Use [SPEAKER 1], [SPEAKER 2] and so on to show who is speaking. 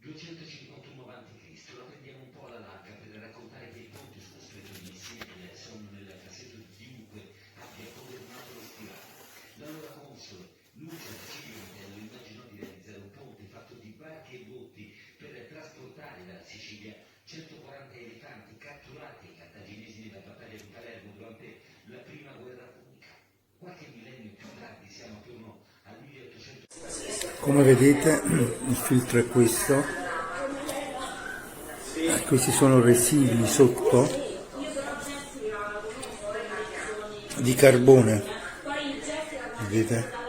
[SPEAKER 1] 251 a.C., la prendiamo un po' alla larga per raccontare che il ponte sullo stretto di Messina, sono nel cassetto di chiunque abbia governato lo spirato. L'allora console Lucio Civilitello immaginò di realizzare un ponte fatto di barche e botti per trasportare dalla Sicilia 140 elefanti catturati ai cartaginesi nella battaglia di Palermo durante la prima guerra punica. Qualche millennio più tardi, siamo attorno al 1800.
[SPEAKER 2] Come vedete il filtro è questo, questi sono residui sotto di carbone, vedete?